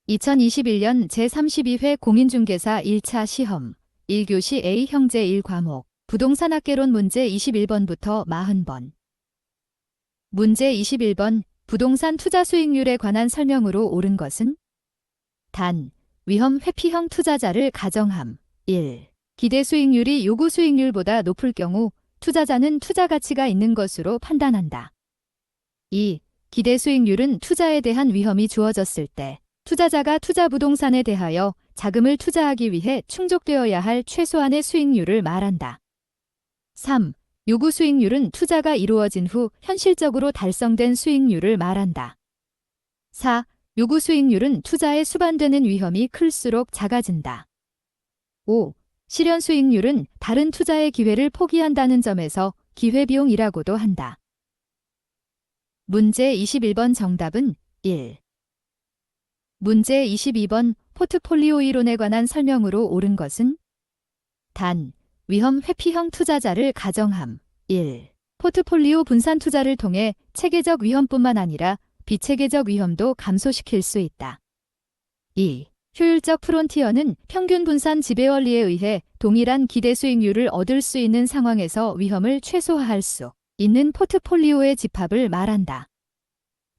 (2021년) 제32회 공인중개사 1차 시험 1교시 A 형제 1과목 부동산학개론 문제 21번부터 40번. 문제 21번 부동산 투자 수익률에 관한 설명으로 옳은 것은? 단, 위험 회피형 투자자를 가정함. 1. 기대 수익률이 요구 수익률보다 높을 경우 투자자는 투자 가치가 있는 것으로 판단한다. 2. 기대 수익률은 투자에 대한 위험이 주어졌을 때 투자자가 투자 부동산에 대하여 자금을 투자하기 위해 충족되어야 할 최소한의 수익률을 말한다. 3. 요구 수익률은 투자가 이루어진 후 현실적으로 달성된 수익률을 말한다. 4. 요구 수익률은 투자에 수반되는 위험이 클수록 작아진다. 5. 실현 수익률은 다른 투자의 기회를 포기한다는 점에서 기회비용이라고도 한다. 문제 21번 정답은 1. 문제 22번 포트폴리오 이론에 관한 설명으로 옳은 것은? 단, 위험 회피형 투자자를 가정함. 1. 포트폴리오 분산 투자를 통해 체계적 위험뿐만 아니라 비체계적 위험도 감소시킬 수 있다. 2. 효율적 프론티어는 평균 분산 지배 원리에 의해 동일한 기대 수익률을 얻을 수 있는 상황에서 위험을 최소화할 수 있는 포트폴리오의 집합을 말한다.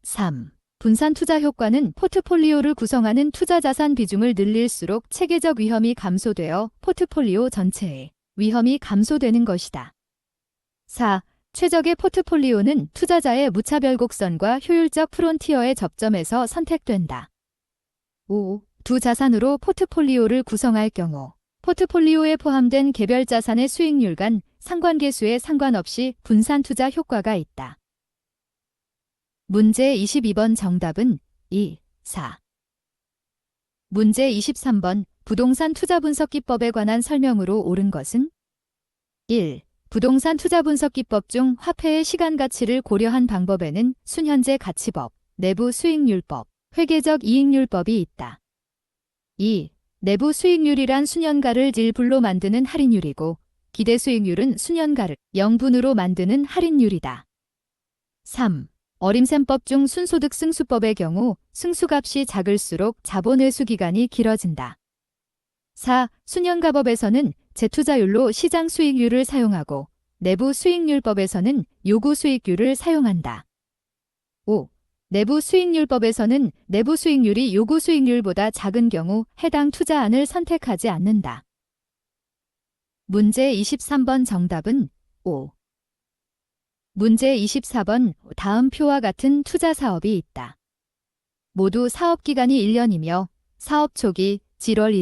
3. 분산 투자 효과는 포트폴리오를 구성하는 투자 자산 비중을 늘릴수록 체계적 위험이 감소되어 포트폴리오 전체의 위험이 감소되는 것이다. 4. 최적의 포트폴리오는 투자자의 무차별 곡선과 효율적 프론티어의 접점에서 선택된다. 5. 두 자산으로 포트폴리오를 구성할 경우 포트폴리오에 포함된 개별 자산의 수익률 간 상관계수에 상관없이 분산 투자 효과가 있다. 문제 22번 정답은 2, 4. 문제 23번 부동산 투자 분석 기법에 관한 설명으로 옳은 것은? 1. 부동산 투자 분석 기법 중 화폐의 시간 가치를 고려한 방법에는 순현재 가치법, 내부 수익률법, 회계적 이익률법이 있다. 2. 내부 수익률이란 수년가를 1불로 만드는 할인율이고 기대 수익률은 수년가를 0분으로 만드는 할인율이다. 3. 어림셈법 중 순소득 승수법의 경우 승수값이 작을수록 자본 회수 기간이 길어진다. 4. 수년가법에서는 재투자율로 시장 수익률을 사용하고 내부 수익률법에서는 요구 수익률을 사용한다. 5. 내부 수익률법에서는 내부 수익률이 요구 수익률보다 작은 경우 해당 투자안을 선택하지 않는다. 문제 23번 정답은 5. 문제 24번 다음 표와 같은 투자 사업이 있다. 모두 사업기간이 1년이며 사업 초기 7월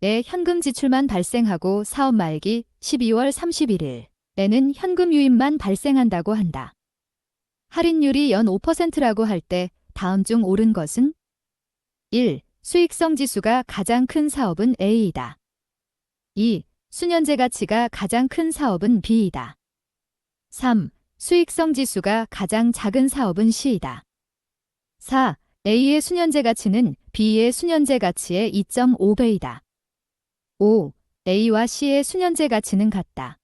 1일에 현금 지출만 발생하고 사업 말기 12월 31일에는 현금 유입만 발생한다고 한다. 할인율이 연 5%라고 할 때 다음 중 옳은 것은? 1. 수익성 지수가 가장 큰 사업은 A이다. 2. 수년제 가치가 가장 큰 사업은 B이다. 3. 수익성 지수가 가장 작은 사업은 C이다. 4. A의 수년제 가치는 B의 수년제 가치의 2.5배이다. 5. A와 C의 수년제 가치는 같다.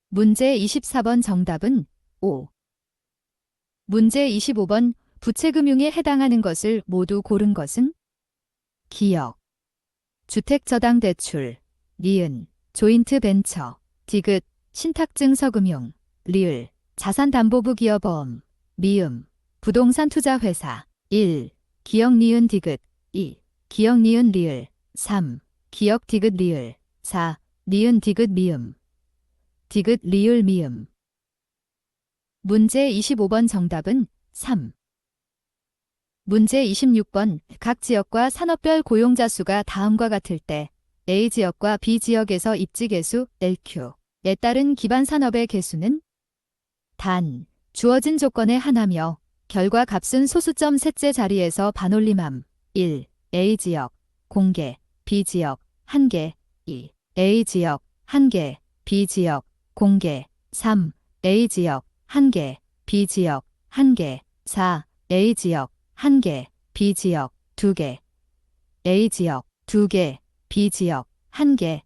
문제 24번 정답은 5. 문제 25번 부채금융에 해당하는 것을 모두 고른 것은? 기역, 주택저당대출, 니은, 조인트벤처, 디귿, 신탁증서금융, 리을, 자산담보부 기업보험, 미음, 부동산 투자회사, 1. 기역 니은 디귿, 2. 기역 니은 리을, 3. 기역 디귿 리을, 4. 니은 디귿 미음, 디귿 리을 미음. 문제 25번 정답은 3. 문제 26번 각 지역과 산업별 고용자 수가 다음과 같을 때 A지역과 B지역에서 입지 개수 LQ에 따른 기반 산업의 개수는? 단, 주어진 조건의 하나며 결과 값은 소수점 셋째 자리에서 반올림함. 1. A지역, 공개, B지역, 1개, 2. A지역, 1개, B지역, 공개, 3. A지역, 1개, B지역, 1개, 4. A지역, 1개, B지역, 2개, A지역, 2개, B지역, 1개.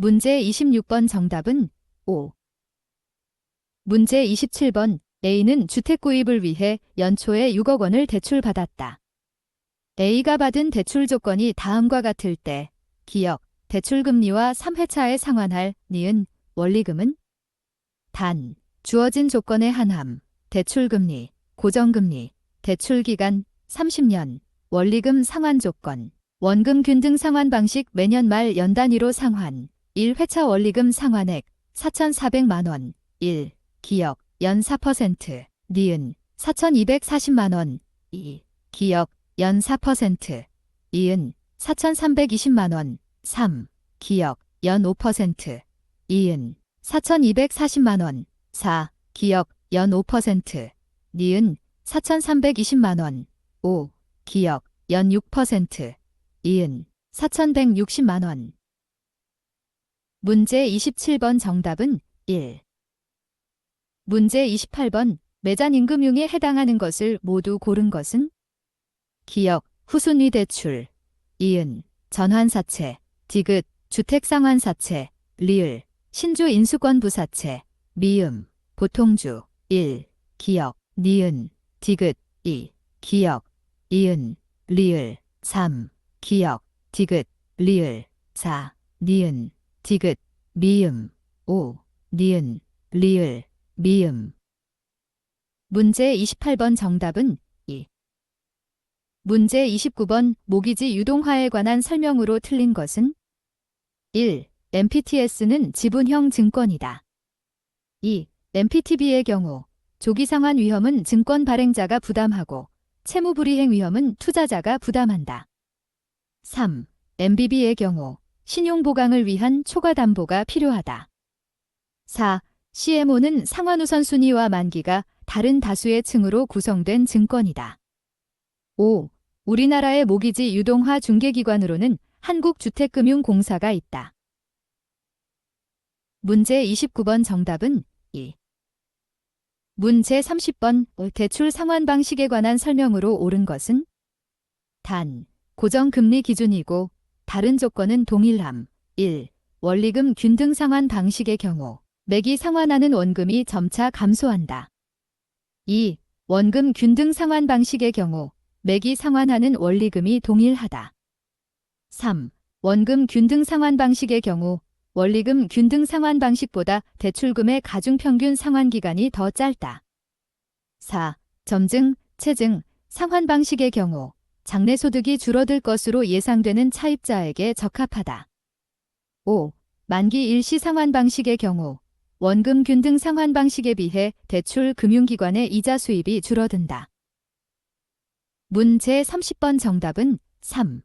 문제 26번 정답은 5. 문제 27번 A는 주택 구입을 위해 연초에 6억 원을 대출받았다. A가 받은 대출 조건이 다음과 같을 때 기역, 대출금리와 3회차에 상환할 니은 원리금은 단, 주어진 조건의 한함, 대출금리, 고정금리, 대출기간 30년, 원리금 상환 조건, 원금 균등 상환 방식 매년 말 연 단위로 상환, 1회차 원리금 상환액 4,400만 원, 1. 기역, 연 4%, 니은 4,240만 원, 2. 기역, 연 4%, 이은 4,320만 원, 3. 기역, 연 5%, 이은 4,240만 원, 4. 기역, 연 5%, 니은 4,320만 원, 5. 기역, 연 6%, 이은 4,160만 원. 문제 27번 정답은 1. 문제 28번 매잔임금융에 해당하는 것을 모두 고른 것은 기역, 후순위 대출, 이은, 전환사채, 디귿, 주택상환사채, 리을, 신주 인수권 부사채, 미음, 보통주, 1. 기역, 니은, 디귿, 2. 기역, 이은, 리을, 3. 기역, 디귿, 리을, 4. 니은, 디귿, 미음, 5. 니은, 리을, 미음. 문제 28번 정답은 2. 문제 29번 모기지 유동화에 관한 설명으로 틀린 것은 1. MPTS는 지분형 증권이다. 2. MPTB의 경우 조기상환 위험은 증권 발행자가 부담하고 채무불이행 위험은 투자자가 부담한다. 3. MBB의 경우 신용보강을 위한 초과담보가 필요하다. 4. CMO는 상환 우선순위와 만기가 다른 다수의 층으로 구성된 증권이다. 5. 우리나라의 모기지 유동화 중개기관으로는 한국주택금융공사가 있다. 문제 29번 정답은 2. 문제 30번 대출 상환 방식에 관한 설명으로 옳은 것은 단, 고정금리 기준이고 다른 조건은 동일함. 1. 원리금 균등 상환 방식의 경우 매기 상환하는 원금이 점차 감소한다. 2. 원금 균등 상환 방식의 경우 매기 상환하는 원리금이 동일하다. 3. 원금 균등 상환 방식의 경우 원리금 균등 상환 방식보다 대출금의 가중평균 상환 기간이 더 짧다. 4. 점증, 체증, 상환 방식의 경우 장래소득이 줄어들 것으로 예상되는 차입자에게 적합하다. 5. 만기 일시 상환 방식의 경우 원금 균등 상환 방식에 비해 대출 금융기관의 이자 수입이 줄어든다. 문제 30번 정답은 3.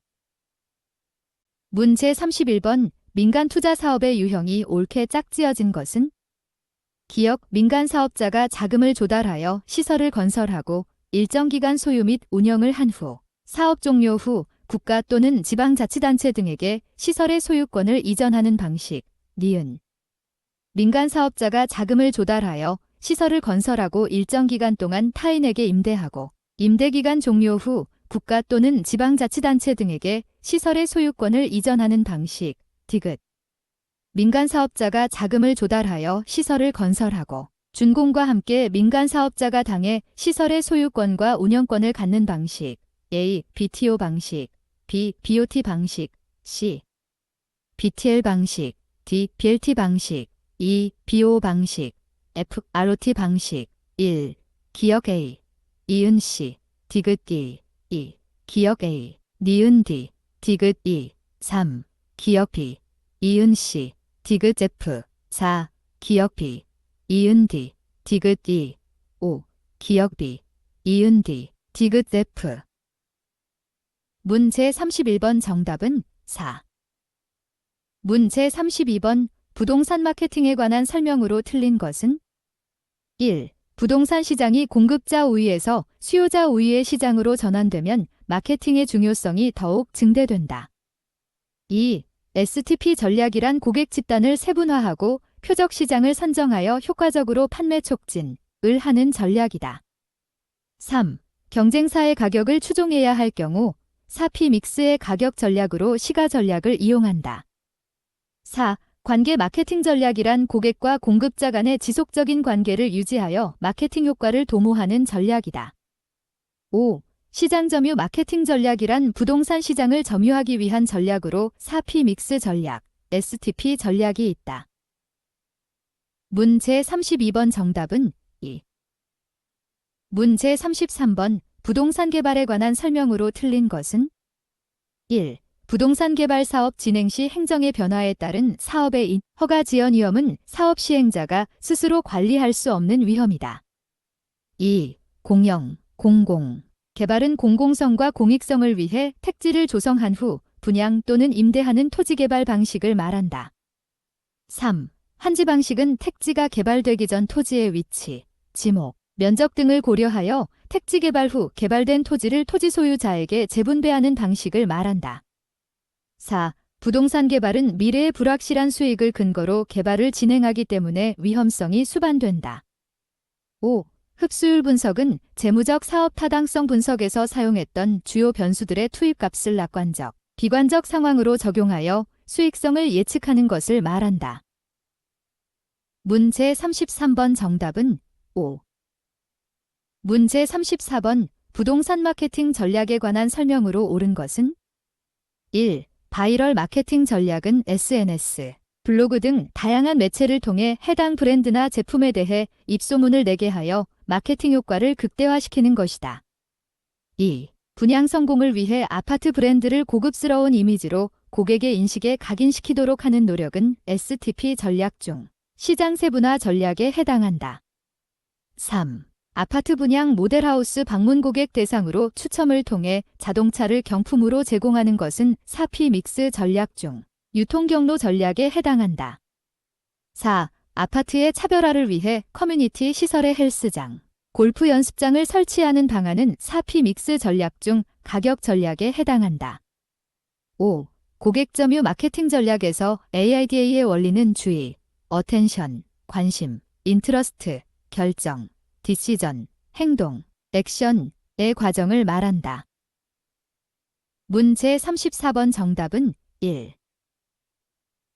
문제 31번 민간 투자 사업의 유형이 옳게 짝지어진 것은 기역, 민간 사업자가 자금을 조달하여 시설을 건설하고 일정 기간 소유 및 운영을 한 후 사업 종료 후 국가 또는 지방자치단체 등에게 시설의 소유권을 이전하는 방식, 니은. 민간 사업자가 자금을 조달하여 시설을 건설하고 일정 기간 동안 타인에게 임대하고 임대기간 종료 후 국가 또는 지방자치단체 등에게 시설의 소유권을 이전하는 방식, 디귿. 민간 사업자가 자금을 조달하여 시설을 건설하고 준공과 함께 민간 사업자가 당해 시설의 소유권과 운영권을 갖는 방식, A. BTO 방식, B. BOT 방식, C. BTL 방식, D. BLT 방식, E. BO 방식, F. ROT 방식, 1. 기역 A, 이은 C, 디귿 D, 2. 기역 A, 니은 D, 디귿 E, 3. 기역 B, 이은 C, 디귿 F, 4. 기역 B, 이은 D, 디귿 E, 5. 기역 B, 이은 D, 디귿 F. 문제 31번 정답은 4. 문제 32번 부동산 마케팅에 관한 설명으로 틀린 것은 1. 부동산 시장이 공급자 우위에서 수요자 우위의 시장으로 전환되면 마케팅의 중요성이 더욱 증대된다. 2. STP 전략이란 고객 집단을 세분화하고 표적 시장을 선정하여 효과적으로 판매 촉진을 하는 전략이다. 3. 경쟁사의 가격을 추종해야 할 경우 4P 믹스의 가격 전략으로 시가 전략을 이용한다. 4. 관계 마케팅 전략이란 고객과 공급자 간의 지속적인 관계를 유지하여 마케팅 효과를 도모하는 전략이다. 5. 시장 점유 마케팅 전략이란 부동산 시장을 점유하기 위한 전략으로 4P 믹스 전략, STP 전략이 있다. 문제 32번 정답은 2. 문제 33번 부동산 개발에 관한 설명으로 틀린 것은 1. 부동산 개발 사업 진행 시 행정의 변화에 따른 사업의 허가 지연 위험은 사업 시행자가 스스로 관리할 수 없는 위험이다. 2. 공영, 공공. 개발은 공공성과 공익성을 위해 택지를 조성한 후 분양 또는 임대하는 토지 개발 방식을 말한다. 3. 환지 방식은 택지가 개발되기 전 토지의 위치, 지목, 면적 등을 고려하여 택지 개발 후 개발된 토지를 토지 소유자에게 재분배하는 방식을 말한다. 4. 부동산 개발은 미래의 불확실한 수익을 근거로 개발을 진행하기 때문에 위험성이 수반된다. 5. 흡수율 분석은 재무적 사업 타당성 분석에서 사용했던 주요 변수들의 투입값을 낙관적, 비관적 상황으로 적용하여 수익성을 예측하는 것을 말한다. 문제 33번 정답은 5. 문제 34번 부동산 마케팅 전략에 관한 설명으로 옳은 것은 1. 바이럴 마케팅 전략은 SNS, 블로그 등 다양한 매체를 통해 해당 브랜드나 제품에 대해 입소문을 내게 하여 마케팅 효과를 극대화시키는 것이다. 2. 분양 성공을 위해 아파트 브랜드를 고급스러운 이미지로 고객의 인식에 각인시키도록 하는 노력은 STP 전략 중 시장 세분화 전략에 해당한다. 3. 아파트 분양 모델하우스 방문 고객 대상으로 추첨을 통해 자동차를 경품으로 제공하는 것은 4P 믹스 전략 중 유통 경로 전략에 해당한다. 4. 아파트의 차별화를 위해 커뮤니티 시설의 헬스장, 골프 연습장을 설치하는 방안은 4P 믹스 전략 중 가격 전략에 해당한다. 5. 고객 점유 마케팅 전략에서 AIDA의 원리는 주의, 어텐션, 관심, 인트러스트, 결정, 디시전, 행동, 액션의 과정을 말한다. 문제 34번 정답은 1.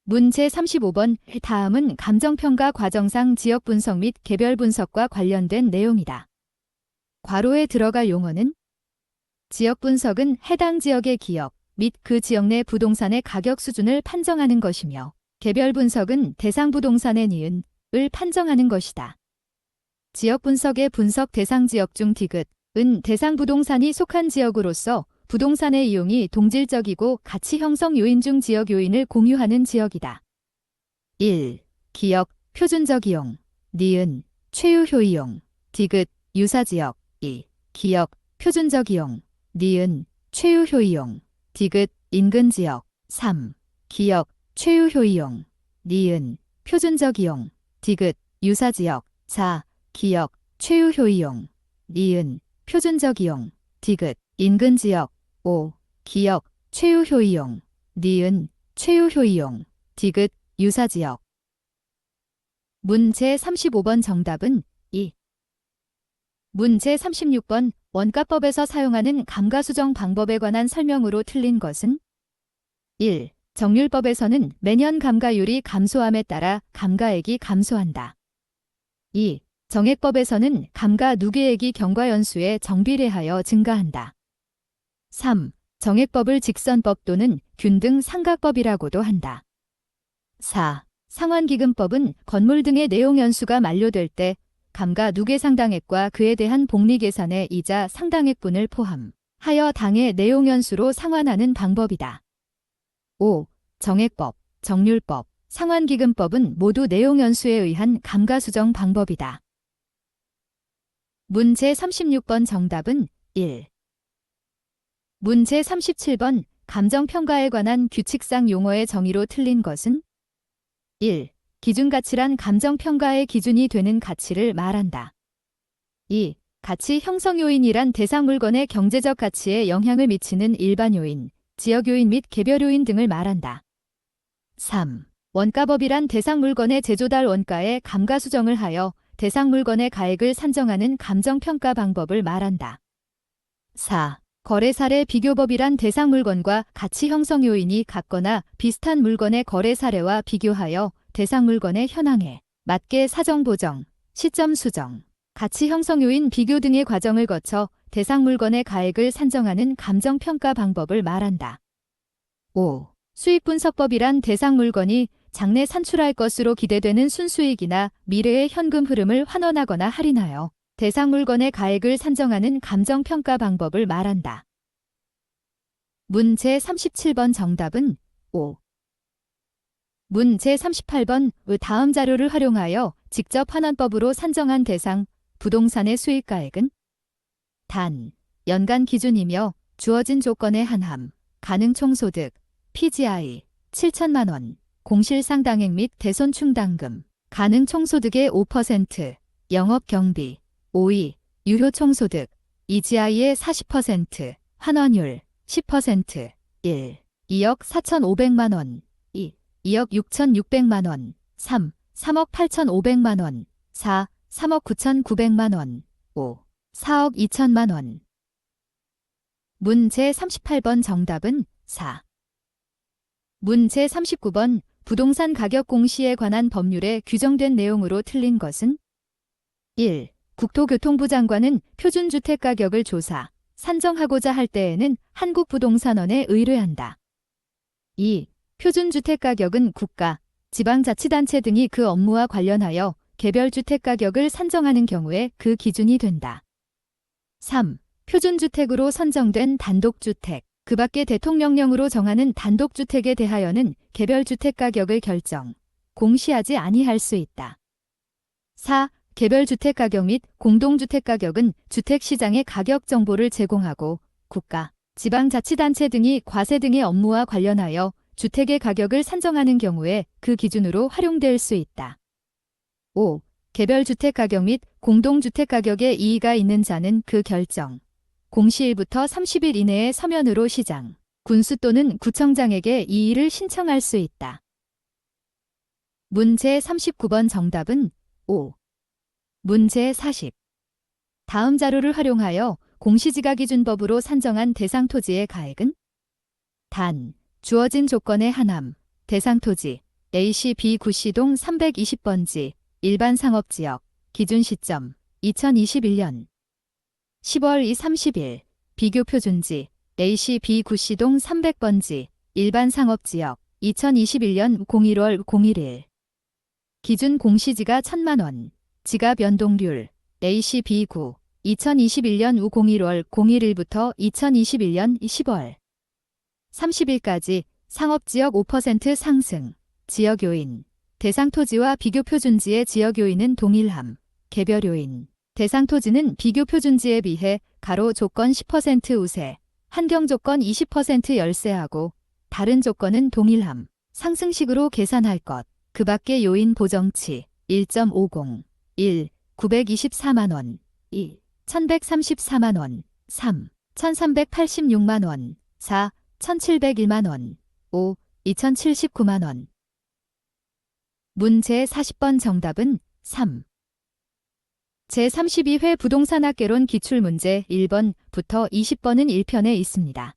문제 35번 다음은 감정평가 과정상 지역 분석 및 개별 분석과 관련된 내용이다. 괄호에 들어갈 용어는 지역 분석은 해당 지역의 기업 및 그 지역 내 부동산의 가격 수준을 판정하는 것이며 개별 분석은 대상 부동산의 니은을 판정하는 것이다. 지역 분석의 분석 대상 지역 중 디귿은 대상 부동산이 속한 지역으로서 부동산의 이용이 동질적이고 가치 형성 요인 중 지역 요인을 공유하는 지역이다. 1. 기역, 표준적 이용, 니은, 최유효 이용, 디귿, 유사지역. 2. 기역, 표준적 이용, 니은, 최유효 이용, 디귿, 인근지역. 3. 기역, 최유효 이용, 니은, 표준적 이용, 디귿, 유사지역. 4. 기역, 최유효 이용, 니은, 표준적 이용, 디귿, 인근지역. 5. 기역, 최유효 이용, 니은, 최유효 이용, 디귿, 유사지역. 문제 35번 정답은 2. 문제 36번 원가법에서 사용하는 감가수정 방법에 관한 설명으로 틀린 것은 1. 정률법에서는 매년 감가율이 감소함에 따라 감가액이 감소한다. 2. 정액법에서는 감가 누계액이 경과연수에 정비례하여 증가한다. 3. 정액법을 직선법 또는 균등 상각법이라고도 한다. 4. 상환기금법은 건물 등의 내용 연수가 만료될 때 감가 누계 상당액과 그에 대한 복리 계산의 이자 상당액분을 포함하여 당의 내용 연수로 상환하는 방법이다. 5. 정액법, 정률법, 상환기금법은 모두 내용 연수에 의한 감가수정 방법이다. 문제 36번 정답은 1. 문제 37번 감정평가에 관한 규칙상 용어의 정의로 틀린 것은 1. 기준가치란 감정평가의 기준이 되는 가치를 말한다. 2. 가치 형성 요인이란 대상 물건의 경제적 가치에 영향을 미치는 일반 요인, 지역 요인 및 개별 요인 등을 말한다. 3. 원가법이란 대상 물건의 제조달 원가에 감가수정을 하여 대상 물건의 가액을 산정하는 감정평가 방법을 말한다. 4. 거래 사례 비교법이란 대상 물건과 가치 형성 요인이 같거나 비슷한 물건의 거래 사례와 비교하여 대상 물건의 현황에 맞게 사정 보정, 시점 수정, 가치 형성 요인 비교 등의 과정을 거쳐 대상 물건의 가액을 산정하는 감정 평가 방법을 말한다. 5. 수익 분석법이란 대상 물건이 장래 산출할 것으로 기대되는 순수익이나 미래의 현금 흐름을 환원하거나 할인하여 대상 물건의 가액을 산정하는 감정 평가 방법을 말한다. 문제 37번 정답은 5. 문제 38번 다음 자료를 활용하여 직접 환원법으로 산정한 대상 부동산의 수익가액은 단, 연간 기준이며 주어진 조건에 한함, 가능 총소득, PGI 7천만 원, 공실상당액 및 대손충당금, 가능 총소득의 5%, 영업경비, 5위, 유효총소득, EGI의 40%, 환원율 10%, 1. 2억 4,500만 원, 2. 2억 6,600만 원, 3. 3억 8,500만 원, 4. 3억 9,900만 원, 5. 4억 2천만 원. 문제 38번 정답은 4. 문제 39번 부동산 가격 공시에 관한 법률에 규정된 내용으로 틀린 것은 1. 국토교통부 장관은 표준주택가격을 조사, 산정하고자 할 때에는 한국부동산원에 의뢰한다. 2. 표준주택가격은 국가, 지방자치단체 등이 그 업무와 관련하여 개별 주택가격을 산정하는 경우에 그 기준이 된다. 3. 표준주택으로 선정된 단독주택, 그 밖에 대통령령으로 정하는 단독주택에 대하여는 개별주택가격을 결정, 공시하지 아니할 수 있다. 4. 개별주택가격 및 공동주택가격은 주택시장의 가격 정보를 제공하고 국가, 지방자치단체 등이 과세 등의 업무와 관련하여 주택의 가격을 산정하는 경우에 그 기준으로 활용될 수 있다. 5. 개별주택가격 및 공동주택가격에 이의가 있는 자는 그 결정, 공시일부터 30일 이내에 서면으로 시장, 군수 또는 구청장에게 이의를 신청할 수 있다. 문제 39번 정답은 5. 문제 40. 다음 자료를 활용하여 공시지가기준법으로 산정한 대상 토지의 가액은 단, 주어진 조건에 한함, 대상 토지, A시 B 구시동 320번지, 일반 상업지역, 기준 시점, 2021년 10월 30일, 비교 표준지, A시 B 구시동 300번지, 일반 상업지역, 2021년 01월 01일 기준 공시지가 1,000만 원, 지가 변동률, A시 B9, 2021년 01월 01일부터 2021년 10월 30일까지 상업지역 5% 상승, 지역요인, 대상토지와 비교표준지의 지역요인은 동일함, 개별요인, 대상토지는 비교표준지에 비해 가로 조건 10% 우세, 환경조건 20% 열세하고 다른 조건은 동일함, 상승식으로 계산할 것, 그 밖의 요인 보정치, 1.50, 1. 924만원, 2. 1134만원, 3. 1386만원, 4. 1701만원, 5. 2079만원. 문제 40번 정답은 3. 제32회 부동산학개론 기출문제 1번부터 20번은 1편에 있습니다.